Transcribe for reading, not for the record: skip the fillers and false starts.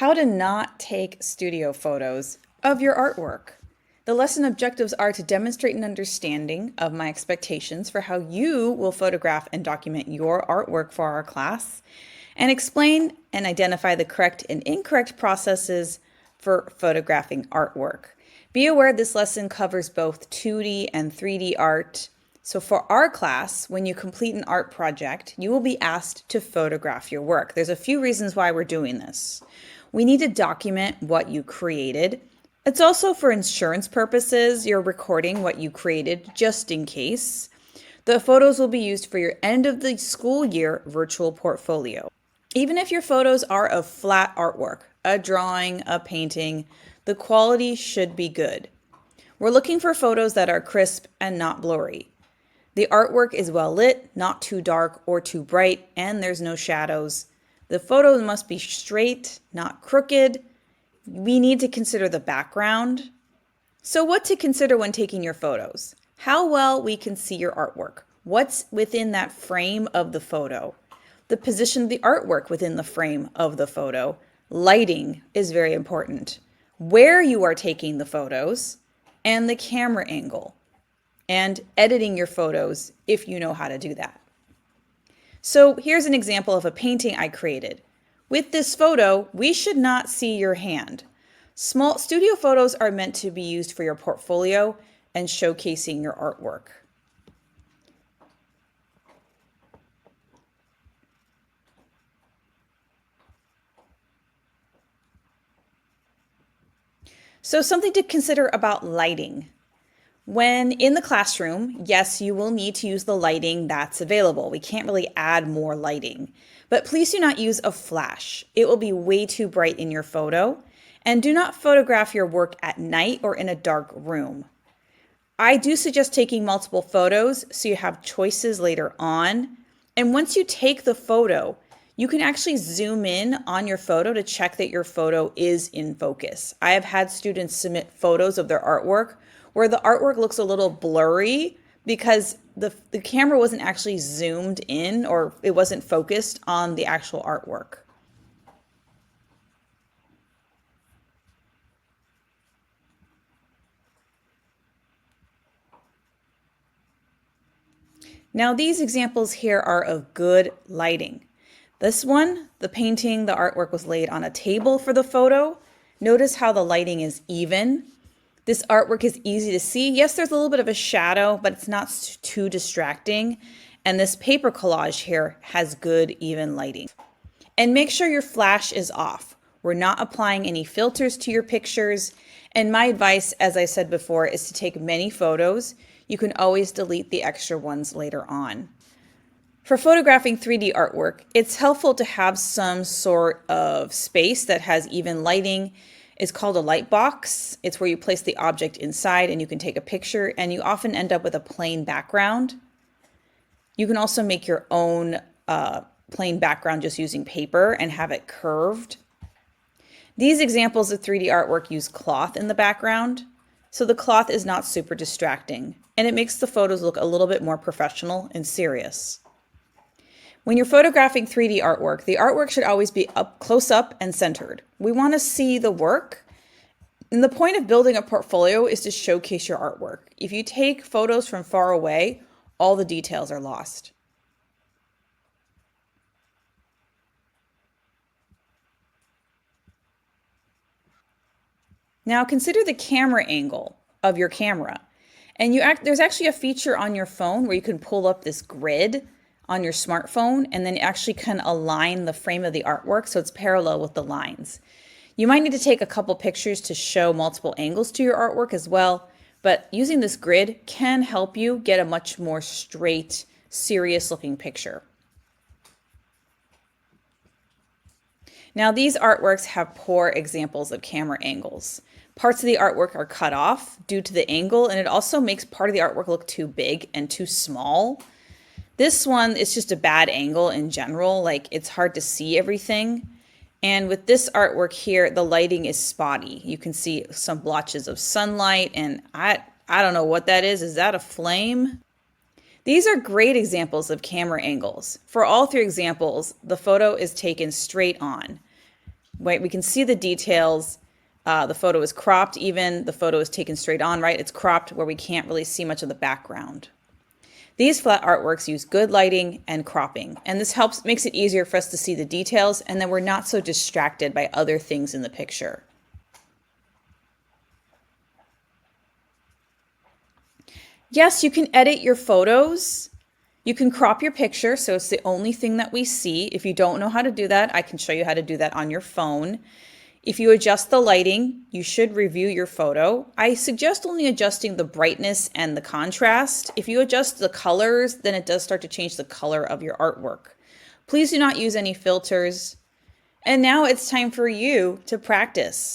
How to not take studio photos of your artwork. The lesson objectives are to demonstrate an understanding of my expectations for how you will photograph and document your artwork for our class, and explain and identify the correct and incorrect processes for photographing artwork. Be aware this lesson covers both 2D and 3D art. So for our class, when you complete an art project, you will be asked to photograph your work. There's a few reasons why we're doing this. We need to document what you created. It's also for insurance purposes. You're recording what you created just in case. The photos will be used for your end of the school year virtual portfolio. Even if your photos are of flat artwork, a drawing, a painting, the quality should be good. We're looking for photos that are crisp and not blurry. The artwork is well lit, not too dark or too bright, and there's no shadows. The photos must be straight, not crooked. We need to consider the background. So what to consider when taking your photos? How well we can see your artwork. What's within that frame of the photo? The position of the artwork within the frame of the photo. Lighting is very important. Where you are taking the photos and the camera angle. And editing your photos if you know how to do that. So here's an example of a painting I created. With this photo, we should not see your hand. Small studio photos are meant to be used for your portfolio and showcasing your artwork. So something to consider about lighting. When in the classroom, yes, you will need to use the lighting that's available. We can't really add more lighting, but please do not use a flash. It will be way too bright in your photo, and do not photograph your work at night or in a dark room. I do suggest taking multiple photos so you have choices later on. And once you take the photo, you can actually zoom in on your photo to check that your photo is in focus. I have had students submit photos of their artwork where the artwork looks a little blurry because the camera wasn't actually zoomed in or it wasn't focused on the actual artwork. Now these examples here are of good lighting. This one, the painting, the artwork was laid on a table for the photo. Notice how the lighting is even. This artwork is easy to see. Yes, there's a little bit of a shadow, but it's not too distracting. And this paper collage here has good, even lighting. And make sure your flash is off. We're not applying any filters to your pictures. And my advice, as I said before, is to take many photos. You can always delete the extra ones later on. For photographing 3D artwork, it's helpful to have some sort of space that has even lighting. It's called a light box. It's where you place the object inside and you can take a picture, and you often end up with a plain background. You can also make your own plain background just using paper and have it curved. These examples of 3D artwork use cloth in the background, so the cloth is not super distracting, and it makes the photos look a little bit more professional and serious. When you're photographing 3D artwork, the artwork should always be close up and centered. We want to see the work. And the point of building a portfolio is to showcase your artwork. If you take photos from far away, all the details are lost. Now consider the camera angle of your camera. And there's actually a feature on your phone where you can pull up this grid on your smartphone and then actually can align the frame of the artwork so it's parallel with the lines. You might need to take a couple pictures to show multiple angles to your artwork as well, but using this grid can help you get a much more straight, serious looking picture. Now these artworks have poor examples of camera angles. Parts of the artwork are cut off due to the angle, and it also makes part of the artwork look too big and too small. This one is just a bad angle in general, like it's hard to see everything. And with this artwork here, the lighting is spotty. You can see some blotches of sunlight, and I don't know what that is. Is that a flame? These are great examples of camera angles. For all three examples, the photo is taken straight on. right? We can see the details. The photo is cropped even, the photo is taken straight on, right? It's cropped where we can't really see much of the background. These flat artworks use good lighting and cropping, and this makes it easier for us to see the details, and then we're not so distracted by other things in the picture. Yes, you can edit your photos. You can crop your picture, so it's the only thing that we see. If you don't know how to do that, I can show you how to do that on your phone. If you adjust the lighting, you should review your photo. I suggest only adjusting the brightness and the contrast. If you adjust the colors, then it does start to change the color of your artwork. Please do not use any filters. And now it's time for you to practice.